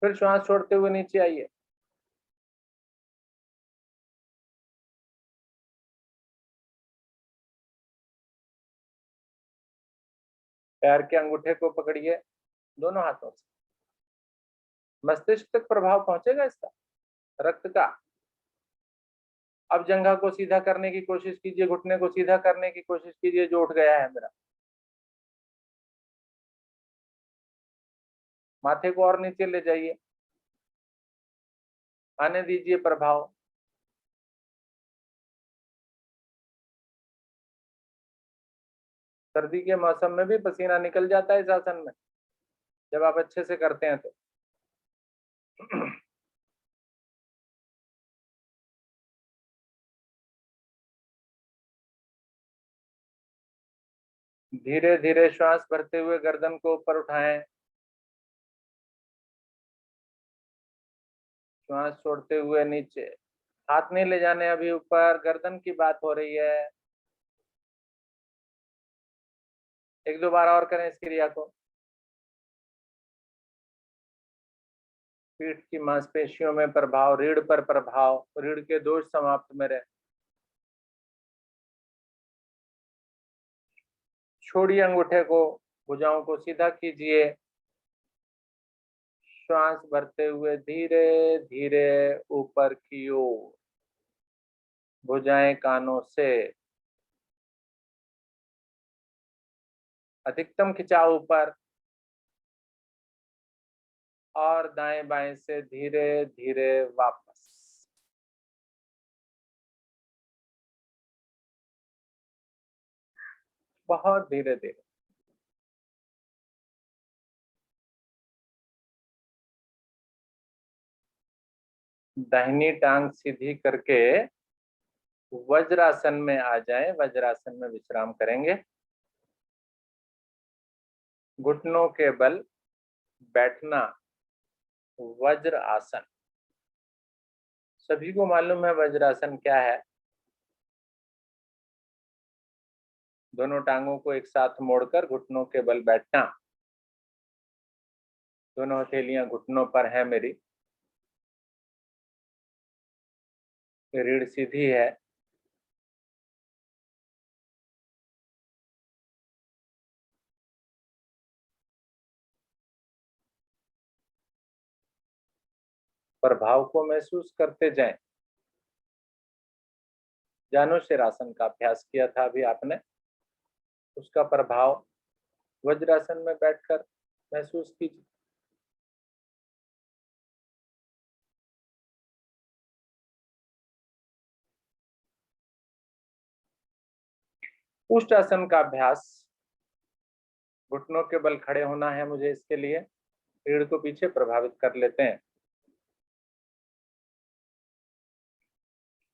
फिर श्वास छोड़ते हुए नीचे आइए। पैर के अंगूठे को पकड़िए दोनों हाथों से। मस्तिष्क तक प्रभाव पहुंचेगा इसका, रक्त का। अब जंघा को सीधा करने की कोशिश कीजिए, घुटने को सीधा करने की कोशिश कीजिए जो उठ गया है मेरा। माथे को और नीचे ले जाइए, आने दीजिए प्रभाव। सर्दी के मौसम में भी पसीना निकल जाता है इस आसन में, जब आप अच्छे से करते हैं तो। धीरे धीरे श्वास भरते हुए गर्दन को ऊपर उठाएं। श्वास छोड़ते हुए नीचे। हाथ नहीं ले जाने अभी ऊपर, गर्दन की बात हो रही है। एक दो बार और करें इस क्रिया को। पीठ की मांसपेशियों में प्रभाव, रीढ़ पर प्रभाव, रीढ़ के दोष समाप्त में रहे। छोड़िए अंगूठे को, भुजाओं को सीधा कीजिए। श्वास भरते हुए धीरे धीरे ऊपर की ओर, भुजाएं कानों से, अधिकतम खिंचाव ऊपर, और दाएं बाएं से धीरे धीरे वापस। बहुत धीरे धीरे। दाहिनी टांग सीधी करके वज्रासन में आ जाएं। वज्रासन में विश्राम करेंगे। घुटनों के बल बैठना, वज्र आसन। सभी को मालूम है वज्रासन क्या है। दोनों टांगों को एक साथ मोड़कर घुटनों के बल बैठना। दोनों हथेलियां घुटनों पर है मेरी, रीढ़ सीधी है। प्रभाव को महसूस करते जाएं। जानुशीर आसन का अभ्यास किया था अभी आपने, उसका प्रभाव वज्रासन में बैठकर महसूस कीजिए। उष्टासन का अभ्यास, घुटनों के बल खड़े होना है मुझे, इसके लिए रीढ़ को पीछे प्रभावित कर लेते हैं।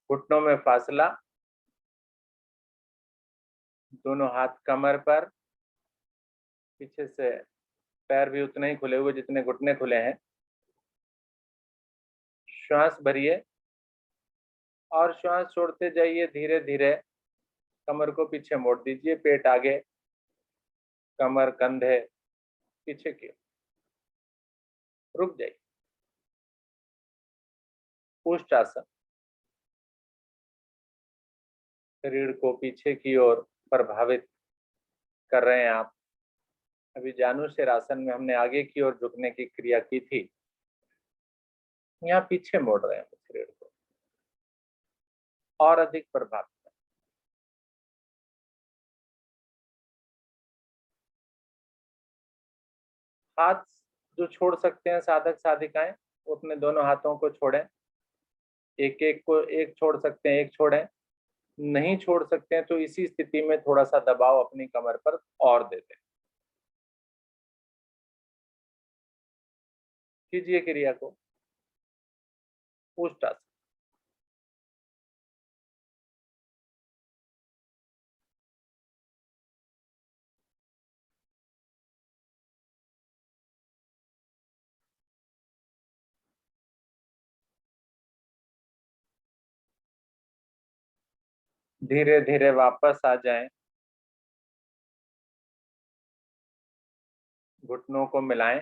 घुटनों में फासला, दोनों हाथ कमर पर, पीछे से पैर भी उतने ही खुले हुए जितने घुटने खुले हैं। श्वास भरिए और श्वास छोड़ते जाइए धीरे धीरे। कमर को पीछे मोड़ दीजिए, पेट आगे, कमर कंधे पीछे की। रुक जाइए। उष्टासन, रीढ़ को पीछे की ओर प्रभावित कर रहे हैं आप। अभी जानुशीर आसन में हमने आगे की ओर झुकने की क्रिया की थी, यहाँ पीछे मोड़ रहे हैं रीढ़ को और अधिक प्रभावित। हाथ जो छोड़ सकते हैं साधक साधिकाएं, वो अपने दोनों हाथों को छोड़ें। एक एक को एक छोड़ सकते हैं, एक छोड़ें। नहीं छोड़ सकते हैं तो इसी स्थिति में थोड़ा सा दबाव अपनी कमर पर और दे दें। कीजिए क्रिया को। उष्टासन, धीरे धीरे वापस आ जाएं। घुटनों को मिलाएं,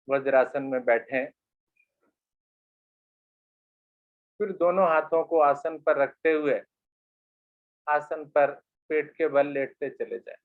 वज्रासन में बैठें। फिर दोनों हाथों को आसन पर रखते हुए आसन पर पेट के बल लेटते चले जाएं।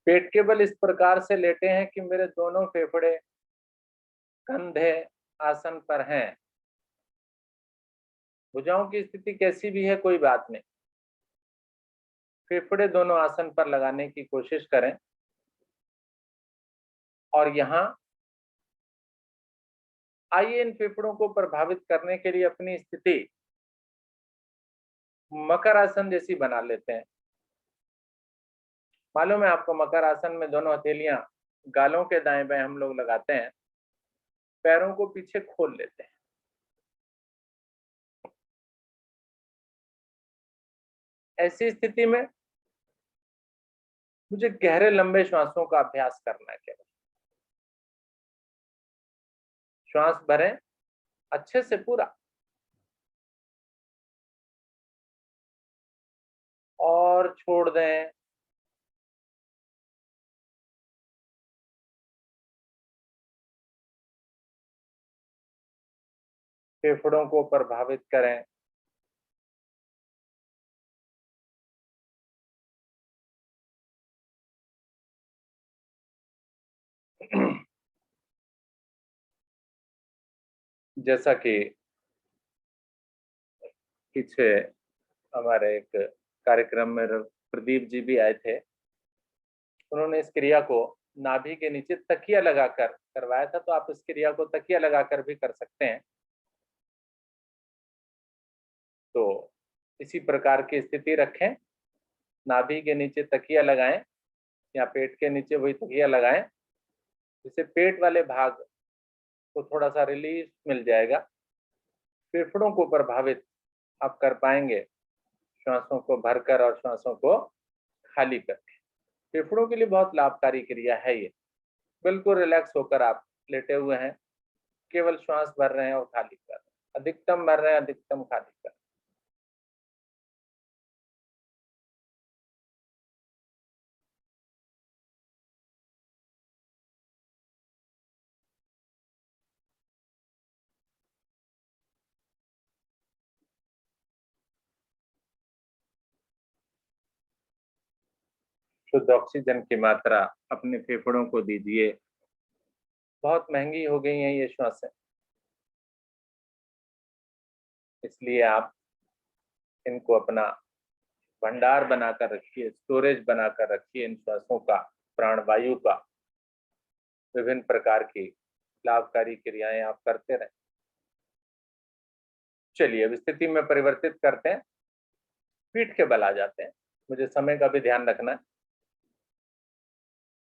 पेट के बल इस प्रकार से लेटे हैं कि मेरे दोनों फेफड़े, कंधे आसन पर हैं। भुजाओं की स्थिति कैसी भी है कोई बात नहीं, फेफड़े दोनों आसन पर लगाने की कोशिश करें। और यहाँ आइए इन फेफड़ों को प्रभावित करने के लिए अपनी स्थिति मकर आसन जैसी बना लेते हैं। मालूम है आपको, मकर आसन में दोनों हथेलियां गालों के दाएं बाएं हम लोग लगाते हैं, पैरों को पीछे खोल लेते हैं। ऐसी स्थिति में मुझे गहरे लंबे श्वासों का अभ्यास करना है केवल। श्वास भरें अच्छे से पूरा, और छोड़ दें। फेफड़ों को प्रभावित करें। जैसा कि पीछे हमारे एक कार्यक्रम में प्रदीप जी भी आए थे, उन्होंने इस क्रिया को नाभि के नीचे तकिया लगाकर करवाया था, तो आप इस क्रिया को तकिया लगाकर भी कर सकते हैं। तो इसी प्रकार की स्थिति रखें, नाभि के नीचे तकिया लगाएं या पेट के नीचे वही तकिया लगाएं, जिससे पेट वाले भाग को थोड़ा सा रिलीफ मिल जाएगा। फेफड़ों को प्रभावित आप कर पाएंगे, श्वासों को भरकर और श्वासों को खाली करके। फेफड़ों के लिए बहुत लाभकारी क्रिया है ये। बिल्कुल रिलैक्स होकर आप लेटे हुए हैं, केवल श्वास भर रहे हैं और खाली कर रहे हैं, अधिकतम भर रहे हैं, अधिकतम खाली कर रहे हैं। शुद्ध ऑक्सीजन की मात्रा अपने फेफड़ों को दीजिए। बहुत महंगी हो गई हैं ये श्वासें, इसलिए आप इनको अपना भंडार बनाकर रखिए, स्टोरेज बनाकर रखिए इन श्वासों का, प्राणवायु का। विभिन्न प्रकार की लाभकारी क्रियाएं आप करते रहें। चलिए अब स्थिति में परिवर्तित करते हैं, पीठ के बल आ जाते हैं। मुझे समय का भी ध्यान रखना है।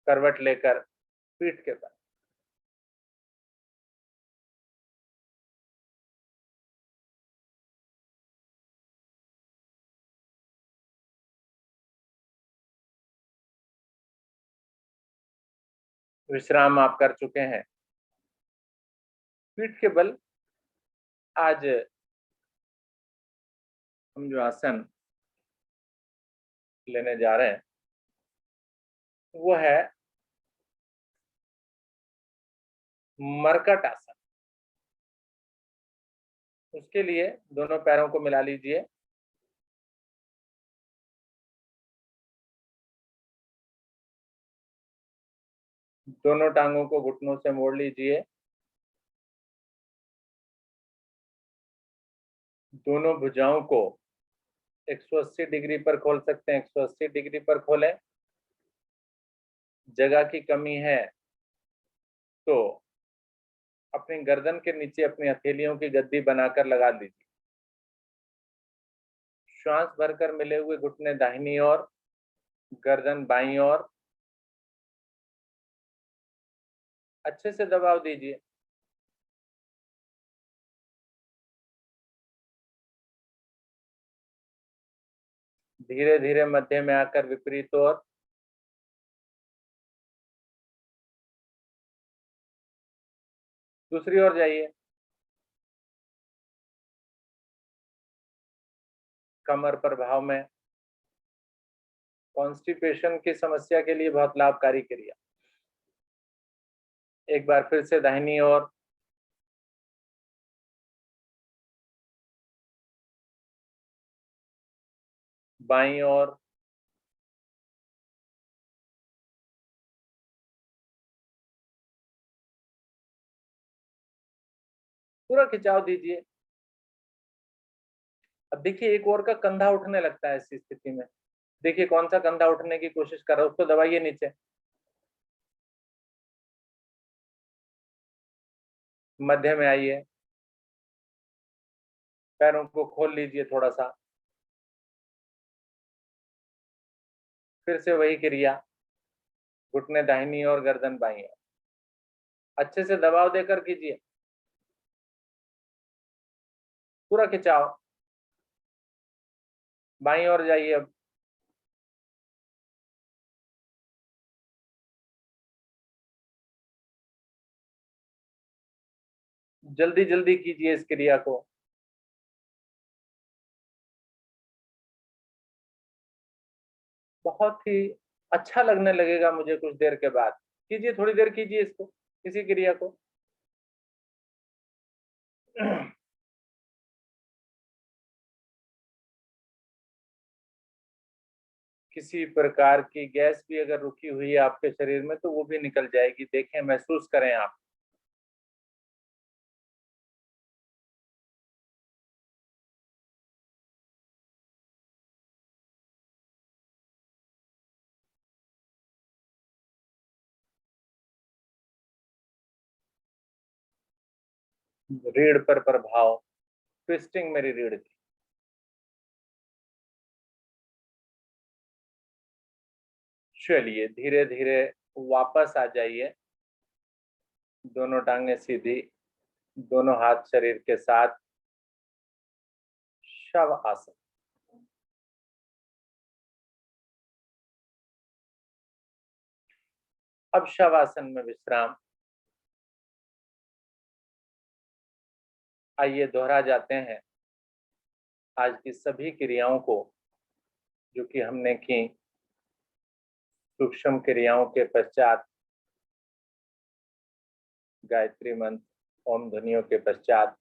करवट लेकर पीठ के बल, विश्राम आप कर चुके हैं। पीठ के बल आज हम जो आसन लेने जा रहे हैं वो है मरकट आसन। उसके लिए दोनों पैरों को मिला लीजिए, दोनों टांगों को घुटनों से मोड़ लीजिए, दोनों भुजाओं को 180 डिग्री पर खोल सकते हैं, 180 डिग्री पर खोलें। जगह की कमी है तो अपनी गर्दन के नीचे अपनी हथेलियों की गद्दी बनाकर लगा लीजिए। श्वास भरकर मिले हुए घुटने दाहिनी ओर, गर्दन बाईं ओर। अच्छे से दबाव दीजिए। धीरे धीरे मध्य में आकर विपरीत ओर। दूसरी ओर जाइए। कमर पर भाव में, कॉन्स्टिपेशन की समस्या के लिए बहुत लाभकारी क्रिया। एक बार फिर से दाहिनी ओर, बाईं ओर, पूरा खिंचाव दीजिए। अब देखिए एक ओर का कंधा उठने लगता है ऐसी स्थिति में। देखिए कौन सा कंधा उठने की कोशिश कर रहा है, उसको दबाइए नीचे। मध्य में आइए, पैरों को खोल लीजिए थोड़ा सा। फिर से वही क्रिया, घुटने दाहिनी और गर्दन बाईं ओर। अच्छे से दबाव देकर कीजिए, पूरा खिंचाव। बाईं ओर जाइए अब। जल्दी जल्दी कीजिए इस क्रिया को। बहुत ही अच्छा लगने लगेगा मुझे कुछ देर के बाद। कीजिए, थोड़ी देर कीजिए इसको, इसी क्रिया को। किसी प्रकार की गैस भी अगर रुकी हुई है आपके शरीर में तो वो भी निकल जाएगी। देखें, महसूस करें आप। रीढ़ पर प्रभाव, ट्विस्टिंग मेरी रीढ़ की। चलिए धीरे धीरे वापस आ जाइए। दोनों टांगें सीधी, दोनों हाथ शरीर के साथ, शव आसन। अब शव आसन में विश्राम। आइए दोहरा जाते हैं आज की सभी क्रियाओं को जो कि हमने की। सूक्ष्म क्रियाओं के पश्चात गायत्री मंत्र, ओम ध्वनियों के पश्चात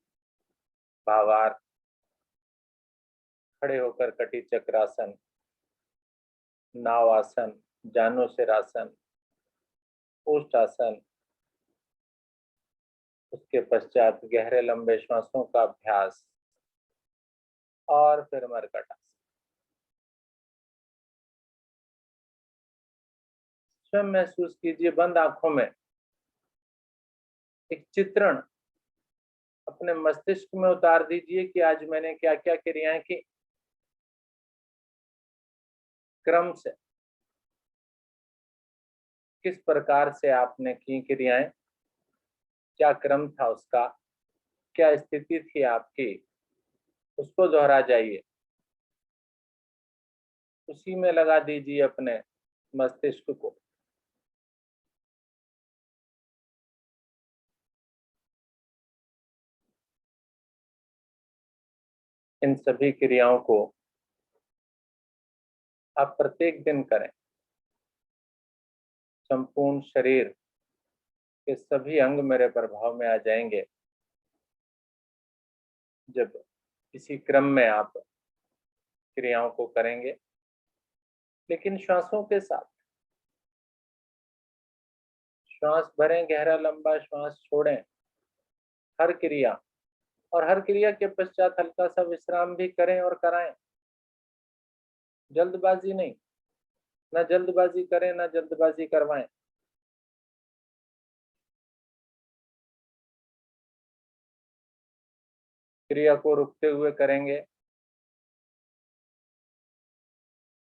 भावार्थ, खड़े होकर कटी चक्रासन, नाव आसन, जानु सिरासन, उष्ट आसन, उसके पश्चात गहरे लंबे श्वासों का अभ्यास और फिर मरकट आसन। स्वयं महसूस कीजिए, बंद आंखों में एक चित्रण अपने मस्तिष्क में उतार दीजिए कि आज मैंने क्या क्या क्रियाएं की, क्रम से किस प्रकार से आपने की क्रियाएं, क्या क्रम था उसका, क्या स्थिति थी आपकी, उसको दोहरा जाइए। उसी में लगा दीजिए अपने मस्तिष्क को। इन सभी क्रियाओं को आप प्रत्येक दिन करें। संपूर्ण शरीर के सभी अंग मेरे प्रभाव में आ जाएंगे जब इसी क्रम में आप क्रियाओं को करेंगे, लेकिन श्वासों के साथ। श्वास भरें, गहरा लंबा श्वास छोड़ें हर क्रिया, और हर क्रिया के पश्चात हल्का सा विश्राम भी करें और कराएं। जल्दबाजी नहीं, ना जल्दबाजी करें ना जल्दबाजी करवाएं। क्रिया को रुकते हुए करेंगे,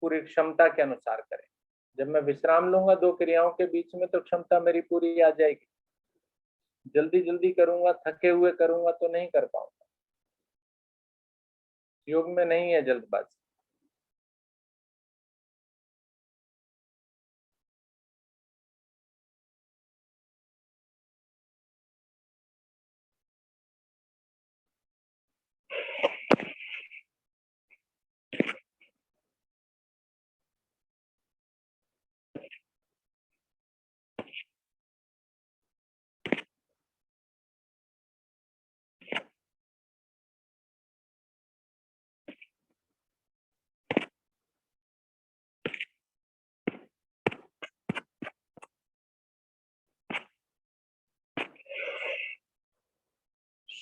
पूरी क्षमता के अनुसार करें। जब मैं विश्राम लूंगा दो क्रियाओं के बीच में तो क्षमता मेरी पूरी आ जाएगी। जल्दी जल्दी करूंगा, थके हुए करूंगा तो नहीं कर पाऊंगा। योग में नहीं है जल्दबाजी।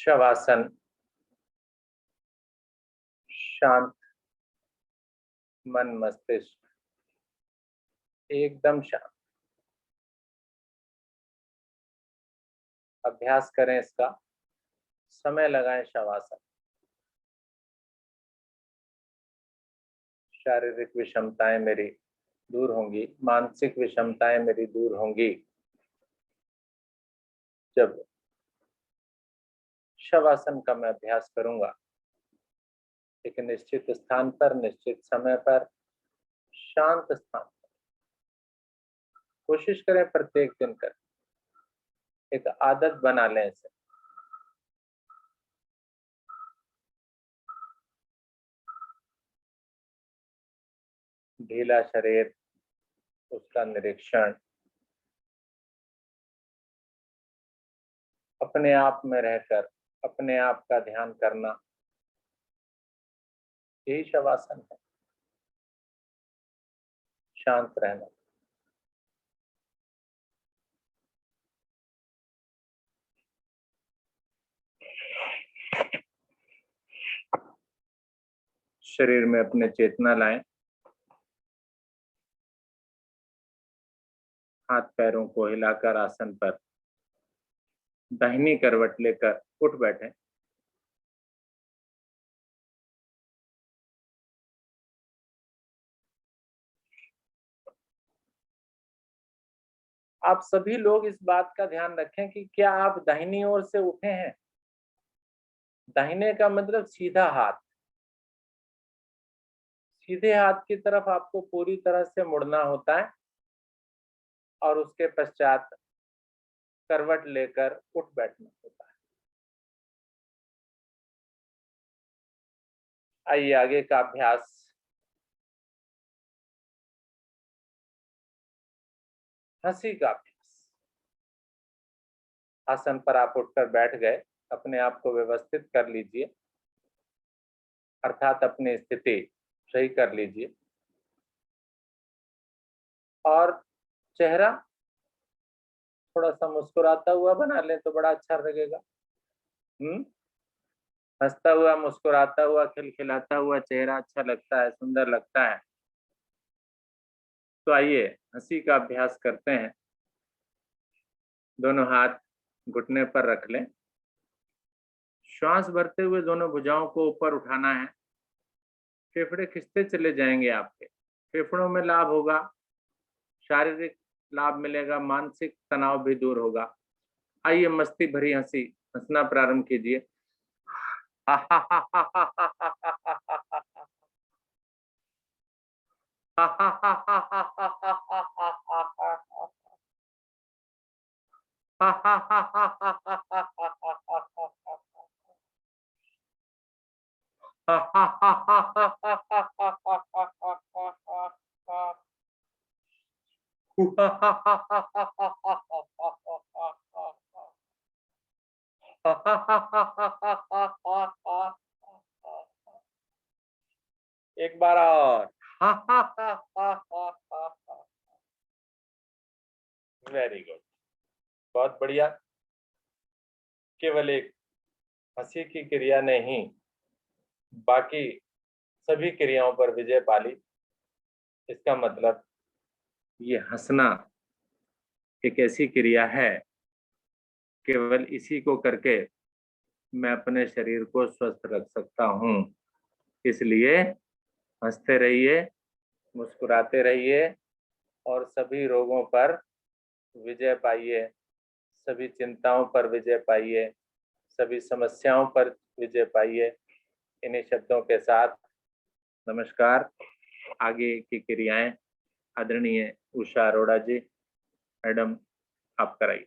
शवासन, शांत मन मस्तिष्क, एकदम शांत। अभ्यास करें इसका, समय लगाएं शवासन। शारीरिक विषमताएं मेरी दूर होंगी, मानसिक विषमताएं मेरी दूर होंगी जब शवासन का मैं अभ्यास करूंगा। एक निश्चित स्थान पर, निश्चित समय पर, शांत स्थान पर। कोशिश करें प्रत्येक दिन करें, एक आदत बना लें इसे। ढीला शरीर, उसका निरीक्षण, अपने आप में रहकर अपने आप का ध्यान करना, यही शवासन है। शांत रहना। शरीर में अपने चेतना लाएं। हाथ पैरों को हिलाकर आसन पर दाहिनी करवट लेकर उठ बैठें। आप सभी लोग इस बात का ध्यान रखें कि क्या आप दाहिनी ओर से उठे हैं। दाहिने का मतलब सीधा हाथ। सीधे हाथ की तरफ आपको पूरी तरह से मुड़ना होता है और उसके पश्चात करवट लेकर उठ बैठना होता है। आइए आगे का अभ्यास। हंसी का अभ्यास। आसन पर आप उठकर बैठ गए, अपने आप को व्यवस्थित कर लीजिए, अर्थात अपनी स्थिति सही कर लीजिए और चेहरा थोड़ा सा मुस्कुराता हुआ बना लें तो बड़ा अच्छा लगेगा। हंसता हुआ, मुस्कुराता हुआ, खिलखिलाता हुआ चेहरा अच्छा लगता है, सुंदर लगता है। तो आइए हंसी का अभ्यास करते हैं। दोनों हाथ घुटने पर रख लें। श्वास भरते हुए दोनों भुजाओं को ऊपर उठाना है। फेफड़े खिंचते चले जाएंगे आपके। फेफड़ों में लाभ होगा, शारीरिक लाभ मिलेगा, मानसिक तनाव भी दूर होगा। आइए मस्ती भरी हंसी, हंसना प्रारंभ कीजिए। एक बार और। वेरी गुड, बहुत बढ़िया। केवल एक हंसी की क्रिया ने ही बाकी सभी क्रियाओं पर विजय पा ली। इसका मतलब ये हंसना एक ऐसी क्रिया है, केवल इसी को करके मैं अपने शरीर को स्वस्थ रख सकता हूँ। इसलिए हंसते रहिए, मुस्कुराते रहिए और सभी रोगों पर विजय पाइए, सभी चिंताओं पर विजय पाइए, सभी समस्याओं पर विजय पाइए। इन्हीं शब्दों के साथ नमस्कार। आगे की क्रियाएं आदरणीय उषा अरोड़ा जी, मैडम आप कराइए।